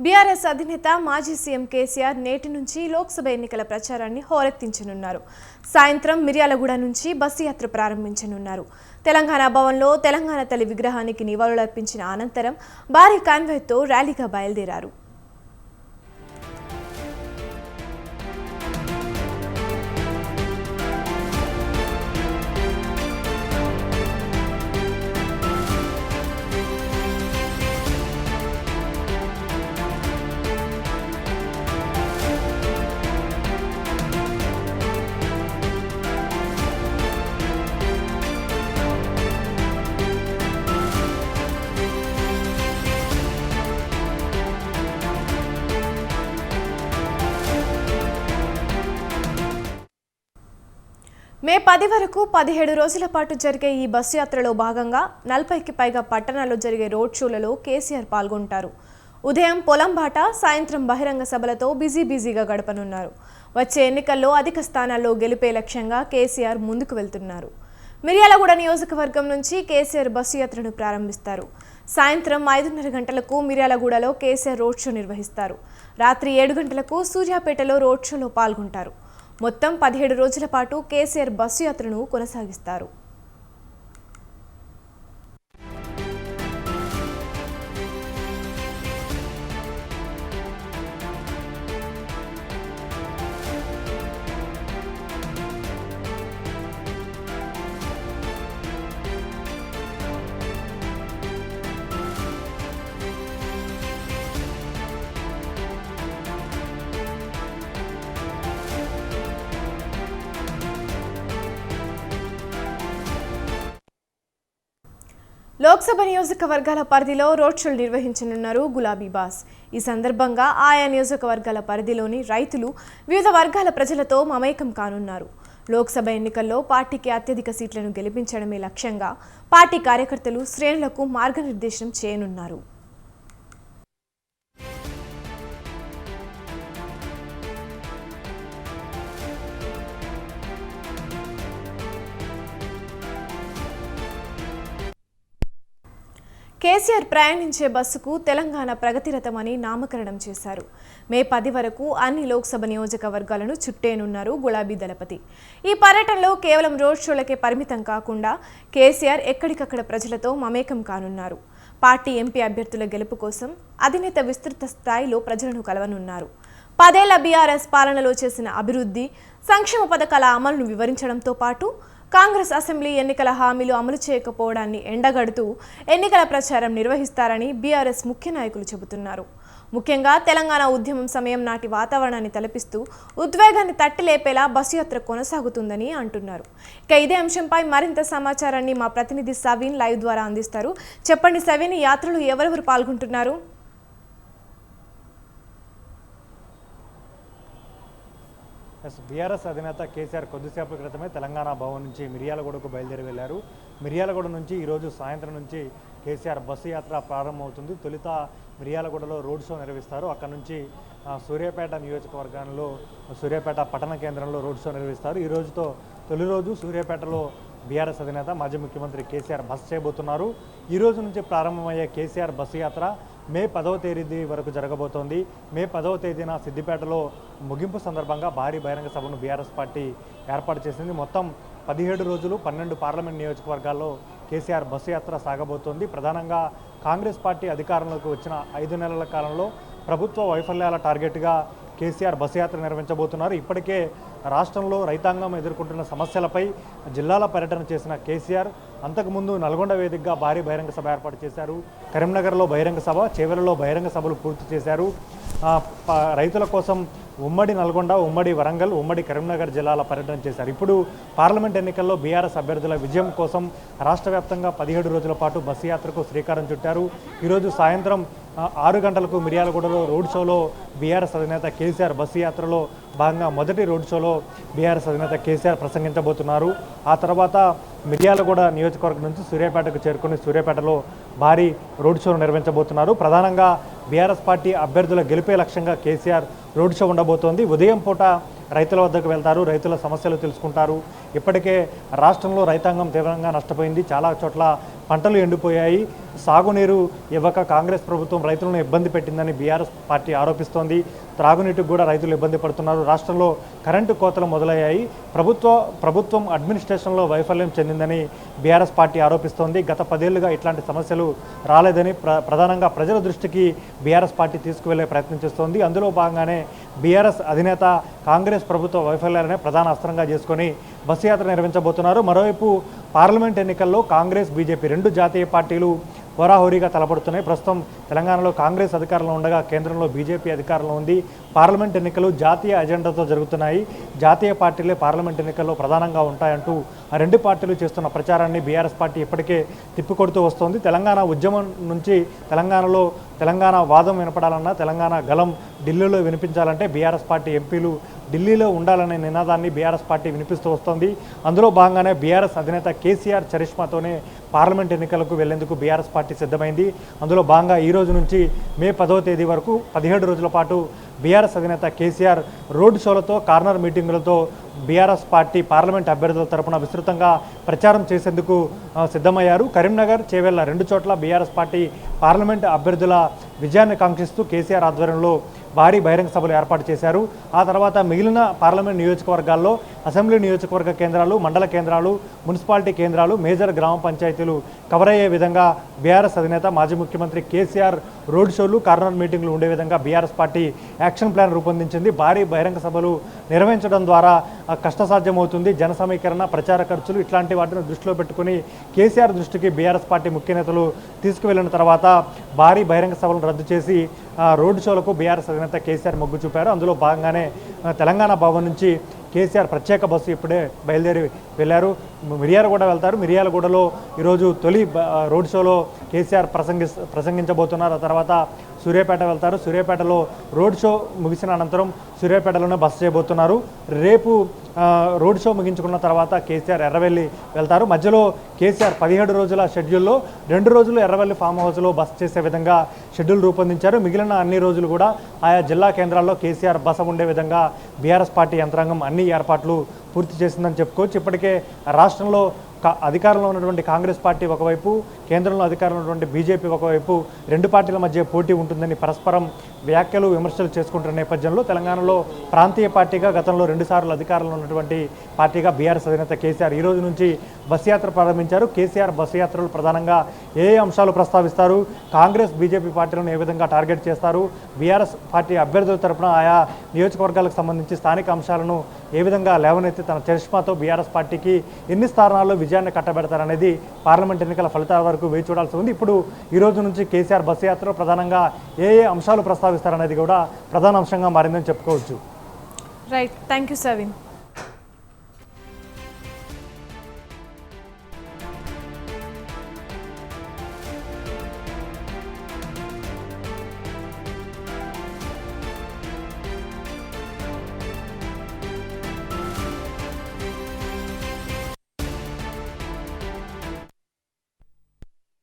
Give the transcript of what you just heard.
BRS అధినేత మాజీ CM KCR నేటి నుంచి లోక్సభ ఎన్నికల ప్రచారాన్ని హోరెత్తించనున్నారు. సాయంత్రం మిర్యాలగూడ నుంచి బస్సు యాత్ర ప్రారంభించనున్నారు. తెలంగాణ భవన్లో తెలంగాణ తల్లి విగ్రహానికి నివాళులర్పించిన అనంతరం భారీ కాన్వాయ్తో ర్యాలీగా బయలుదేరారు. మే 10 వరకు 17 రోజుల పాటు జరిగే ఈ బస్సు యాత్రలో భాగంగా 40కి పైగా పట్టణాల్లో జరిగే రోడ్ షోలలో కేసీఆర్ పాల్గొంటారు. ఉదయం పొలంబాట, సాయంత్రం బహిరంగ సభలతో బిజీగా గడపనున్నారు. వచ్చే ఎన్నికల్లో అధిక స్థానాల్లో గెలిపే లక్ష్యంగా కేసీఆర్ ముందుకు వెళ్తున్నారు. మిర్యాలగూడ నియోజకవర్గం నుంచి కేసీఆర్ బస్సు యాత్రను ప్రారంభిస్తారు. సాయంత్రం 5:30 గంటలకు మిర్యాలగూడలో కేసీఆర్ రోడ్ షో నిర్వహిస్తారు. రాత్రి 7 గంటలకు సూర్యాపేటలో రోడ్ షోలో పాల్గొంటారు. మొత్తం 17 రోజుల పాటు కేసీఆర్ బస్సు యాత్రను కొనసాగిస్తారు. లోక్సభ నియోజకవర్గాల పరిధిలో రోడ్ షోలు నిర్వహించనున్నారు గులాబీ బాస్. ఈ సందర్భంగా ఆయా నియోజకవర్గాల పరిధిలోని రైతులు వివిధ వర్గాల ప్రజలతో మమేకం కానున్నారు. లోక్సభ ఎన్నికల్లో పార్టీకి అత్యధిక సీట్లను గెలిపించడమే లక్ష్యంగా పార్టీ కార్యకర్తలు శ్రేణులకు మార్గనిర్దేశం చేయనున్నారు. కేసీఆర్ ప్రయాణించే బస్సుకు తెలంగాణ ప్రగతిరథమని నామకరణం చేశారు. మే 10 వరకు అన్ని లోక్సభ నియోజకవర్గాలను చుట్టేనున్నారు గులాబీ దళపతి. ఈ పర్యటనలో కేవలం రోడ్ షోలకే పరిమితం కాకుండా కేసీఆర్ ఎక్కడికక్కడ ప్రజలతో మమేకం కానున్నారు. పార్టీ ఎంపీ అభ్యర్థుల గెలుపు కోసం అధినేత విస్తృత స్థాయిలో ప్రజలను కలవనున్నారు. 10 ఏళ్ల బీఆర్ఎస్ పాలనలో చేసిన అభివృద్ధి, సంక్షేమ పథకాల అమలును వివరించడంతో పాటు కాంగ్రెస్ అసెంబ్లీ ఎన్నికల హామీలు అమలు చేయకపోవడాన్ని ఎండగడుతూ ఎన్నికల ప్రచారం నిర్వహిస్తారని బీఆర్ఎస్ ముఖ్య నాయకులు చెబుతున్నారు. ముఖ్యంగా తెలంగాణ ఉద్యమం సమయం నాటి వాతావరణాన్ని తలపిస్తూ ఉద్వేగాన్ని తట్టిలేపేలా బస్సు యాత్ర కొనసాగుతుందని అంటున్నారు. ఇక ఇదే అంశంపై మరింత సమాచారాన్ని మా ప్రతినిధి సవీన్ లైవ్ ద్వారా అందిస్తారు. చెప్పండి సవీన్, యాత్రలో ఎవరెవరు పాల్గొంటున్నారు? బీఆర్ఎస్ అధినేత కేసీఆర్ కొద్దిసేపటి క్రితమే తెలంగాణ భవన్ నుంచి మిర్యాలగూడకు బయలుదేరి వెళ్లారు. మిర్యాలగూడ నుంచి ఈరోజు సాయంత్రం నుంచి కేసీఆర్ బస్సు యాత్ర ప్రారంభమవుతుంది. తొలుత మిర్యాలగూడలో రోడ్ షో నిర్వహిస్తారు. అక్కడ నుంచి సూర్యాపేట నియోజకవర్గంలో సూర్యాపేట పట్టణ కేంద్రంలో రోడ్ షో నిర్వహిస్తారు. ఈ రోజుతో తొలి రోజు సూర్యాపేటలో బీఆర్ఎస్ అధినేత మాజీ ముఖ్యమంత్రి కేసీఆర్ బస చేయబోతున్నారు. ఈ రోజు నుంచి ప్రారంభమయ్యే కేసీఆర్ బస్సు యాత్ర మే 10వ తేదీ వరకు జరగబోతోంది. మే 10వ తేదీన సిద్దిపేటలో ముగింపు సందర్భంగా భారీ బహిరంగ సభను బీఆర్ఎస్ పార్టీ ఏర్పాటు చేసింది. మొత్తం 17 రోజులు 12 పార్లమెంట్ నియోజకవర్గాల్లో కేసీఆర్ బస్సు యాత్ర సాగబోతోంది. ప్రధానంగా కాంగ్రెస్ పార్టీ అధికారంలోకి వచ్చిన 5 నెలల కాలంలో ప్రభుత్వ వైఫల్యాల టార్గెట్గా కేసీఆర్ బస్సు యాత్ర నిర్వహించబోతున్నారు. ఇప్పటికే రాష్ట్రంలో రైతాంగం ఎదుర్కొంటున్న సమస్యలపై జిల్లాల పర్యటన చేసిన కేసీఆర్ అంతకుముందు నల్గొండ వేదికగా భారీ బహిరంగ సభ ఏర్పాటు చేశారు. కరీంనగర్లో బహిరంగ సభ, చేవెళ్లలో బహిరంగ సభలు పూర్తి చేశారు. రైతుల కోసం ఉమ్మడి నల్గొండ, ఉమ్మడి వరంగల్, ఉమ్మడి కరీంనగర్ జిల్లాల పర్యటన చేశారు. ఇప్పుడు పార్లమెంట్ ఎన్నికల్లో బీఆర్ఎస్ అభ్యర్థుల విజయం కోసం రాష్ట్ర వ్యాప్తంగా 17 రోజుల పాటు బస్సు యాత్రకు శ్రీకారం చుట్టారు. ఈరోజు సాయంత్రం 6 గంటలకు మిర్యాలగూడలో రోడ్ షోలో బీఆర్ఎస్ అధినేత కేసీఆర్ బస్సు యాత్రలో భాగంగా మొదటి రోడ్ షోలో బీఆర్ఎస్ అధినేత కేసీఆర్ ప్రసంగించబోతున్నారు. ఆ తర్వాత మిర్యాలగూడ నియోజకవర్గం నుంచి సూర్యాపేటకు చేరుకుని సూర్యాపేటలో భారీ రోడ్ షోను నిర్వహించబోతున్నారు. ప్రధానంగా బీఆర్ఎస్ పార్టీ అభ్యర్థుల గెలిపే లక్ష్యంగా కేసీఆర్ రోడ్ షో ఉండబోతోంది. ఉదయం పూట రైతుల వద్దకు వెళ్తారు, రైతుల సమస్యలు తెలుసుకుంటారు. ఇప్పటికే రాష్ట్రంలో రైతాంగం తీవ్రంగా నష్టపోయింది. చాలా చోట్ల పంటలు ఎండిపోయాయి, సాగునీరు ఇవ్వక కాంగ్రెస్ ప్రభుత్వం రైతులను ఇబ్బంది పెట్టిందని బీఆర్ఎస్ పార్టీ ఆరోపిస్తోంది. త్రాగునీటికి కూడా రైతులు ఇబ్బంది పడుతున్నారు. రాష్ట్రంలో కరెంటు కోతలు మొదలయ్యాయి. ప్రభుత్వం అడ్మినిస్ట్రేషన్లో వైఫల్యం చెందిందని బీఆర్ఎస్ పార్టీ ఆరోపిస్తోంది. గత 10 ఏళ్లుగా ఇట్లాంటి సమస్యలు రాలేదని ప్రధానంగా ప్రజల దృష్టికి బీఆర్ఎస్ పార్టీ తీసుకువెళ్లే ప్రయత్నం చేస్తోంది. అందులో భాగంగానే బీఆర్ఎస్ అధినేత కాంగ్రెస్ ప్రభుత్వ వైఫల్యాలనే ప్రధాన అస్త్రంగా చేసుకొని బస్సు యాత్ర నిర్వహించబోతున్నారు. మరోవైపు పార్లమెంట్ ఎన్నికల్లో కాంగ్రెస్, బీజేపీ 2 జాతీయ పార్టీలు హోరాహోరీగా తలపడుతున్నాయి. ప్రస్తుతం తెలంగాణలో కాంగ్రెస్ అధికారంలో ఉండగా కేంద్రంలో బీజేపీ అధికారంలో ఉంది. పార్లమెంట్ ఎన్నికలు జాతీయ అజెండాతో జరుగుతున్నాయి. జాతీయ పార్టీలే పార్లమెంట్ ఎన్నికల్లో ప్రధానంగా ఉంటాయంటూ ఆ 2 పార్టీలు చేస్తున్న ప్రచారాన్ని బీఆర్ఎస్ పార్టీ ఇప్పటికే తిప్పికొడుతూ వస్తోంది. తెలంగాణ ఉద్యమం నుంచి తెలంగాణ వాదం వినపడాలన్నా, తెలంగాణ గలం ఢిల్లీలో వినిపించాలంటే బీఆర్ఎస్ పార్టీ ఎంపీలు ఢిల్లీలో ఉండాలనే నినాదాన్ని బీఆర్ఎస్ పార్టీ వినిపిస్తూ వస్తోంది. అందులో భాగంగానే బీఆర్ఎస్ అధినేత కేసీఆర్ చరిష్మాతోనే పార్లమెంట్ ఎన్నికలకు వెళ్లేందుకు బీఆర్ఎస్ పార్టీ సిద్ధమైంది. అందులో భాగంగా ఈ రోజు నుంచి మే 10వ తేదీ వరకు 17 రోజుల పాటు బీఆర్ఎస్ అధినేత కేసీఆర్ రోడ్ షోలతో, కార్నర్ మీటింగులతో బీఆర్ఎస్ పార్టీ పార్లమెంట్ అభ్యర్థుల తరపున విస్తృతంగా ప్రచారం చేసేందుకు సిద్ధమయ్యారు. కరీంనగర్, చేవెళ్ల 2 చోట్ల బీఆర్ఎస్ పార్టీ పార్లమెంట్ అభ్యర్థుల విజయాన్ని కాంక్షిస్తూ కేసీఆర్ ఆధ్వర్యంలో భారీ బహిరంగ సభలు ఏర్పాటు చేశారు. ఆ తర్వాత మిగిలిన పార్లమెంట్ నియోజకవర్గాల్లో అసెంబ్లీ నియోజకవర్గ కేంద్రాలు, మండల కేంద్రాలు, మున్సిపాలిటీ కేంద్రాలు, మేజర్ గ్రామ పంచాయతీలు కవర్ అయ్యే విధంగా బీఆర్ఎస్ అధినేత మాజీ ముఖ్యమంత్రి కేసీఆర్ రోడ్ షోలు, కార్నర్ మీటింగ్లు ఉండే విధంగా బీఆర్ఎస్ పార్టీ యాక్షన్ ప్లాన్ రూపొందించింది. భారీ బహిరంగ సభలు నిర్వహించడం ద్వారా కష్టసాధ్యమవుతుంది. జన సమీకరణ, ప్రచార ఖర్చులు ఇట్లాంటి వాటిని దృష్టిలో పెట్టుకుని కేసీఆర్ దృష్టికి బీఆర్ఎస్ పార్టీ ముఖ్య నేతలు తీసుకువెళ్లిన తర్వాత భారీ బహిరంగ సభలను రద్దు చేసి రోడ్ షోలకు బీఆర్ఎస్ అధినేత కేసీఆర్ మొగ్గు చూపారు. అందులో భాగంగానే తెలంగాణ భవన్ నుంచి కేసీఆర్ ప్రత్యేక బస్సు ఇప్పుడే బయలుదేరి వెళ్ళారు. మిర్యాలగూడ వెళ్తారు. మిర్యాలగూడలో ఈరోజు తొలి రోడ్ షోలో కేసీఆర్ ప్రసంగించబోతున్నారు. ఆ తర్వాత సూర్యాపేట వెళ్తారు. సూర్యాపేటలో రోడ్ షో ముగిసిన అనంతరం సూర్యాపేటలోనే బస చేయబోతున్నారు. రేపు రోడ్ షో ముగించుకున్న తర్వాత కేసీఆర్ ఎర్రవెల్లి వెళ్తారు. మధ్యలో కేసీఆర్ 17 రోజుల షెడ్యూల్లో 2 రోజులు ఎర్రవెల్లి ఫామ్ హౌస్లో బస చేసే విధంగా షెడ్యూల్ రూపొందించారు. మిగిలిన అన్ని రోజులు కూడా ఆయా జిల్లా కేంద్రాల్లో కేసీఆర్ బస ఉండే విధంగా బీఆర్ఎస్ పార్టీ యంత్రాంగం అన్ని ఏర్పాట్లు పూర్తి చేసిందని చెప్పుకోవచ్చు. ఇప్పటికే రాష్ట్రంలో అధికారంలో ఉన్నటువంటి కాంగ్రెస్ పార్టీ ఒకవైపు, కేంద్రంలో అధికారంలో ఉన్నటువంటి బీజేపీ ఒకవైపు 2 పార్టీల మధ్య పోటీ ఉంటుందని పరస్పరం వ్యాఖ్యలు, విమర్శలు చేసుకుంటున్న నేపథ్యంలో తెలంగాణలో ప్రాంతీయ పార్టీగా గతంలో 2 సార్లు అధికారంలో ఉన్నటువంటి పార్టీగా బీఆర్ఎస్ అధినేత కేసీఆర్ ఈ రోజు నుంచి బస్ యాత్ర ప్రారంభించారు. కేసీఆర్ బస్ యాత్రలు ప్రధానంగా ఏ అంశాలు ప్రస్తావిస్తారు, కాంగ్రెస్, బీజేపీ పార్టీలను ఏ విధంగా టార్గెట్ చేస్తారు, బీఆర్ఎస్ పార్టీ అభ్యర్థుల తరపున ఆయా నియోజకవర్గాలకు సంబంధించి స్థానిక అంశాలను ఏ విధంగా లేవనెత్తి తన చరిష్మాతో బీఆర్ఎస్ పార్టీకి ఎన్ని స్థానాల్లో విజయాన్ని కట్టబెడతారనేది పార్లమెంట్ ఎన్నికల ఫలితాల వరకు వేచి చూడాల్సి ఉంది. ఇప్పుడు ఈ రోజు నుంచి కేసీఆర్ బస్సు యాత్రలో ప్రధానంగా ఏ అంశాలు ప్రస్తావిస్తారనేది కూడా ప్రధాన అంశంగా మారిందని చెప్పుకోవచ్చు. Right, thank you సవిన్.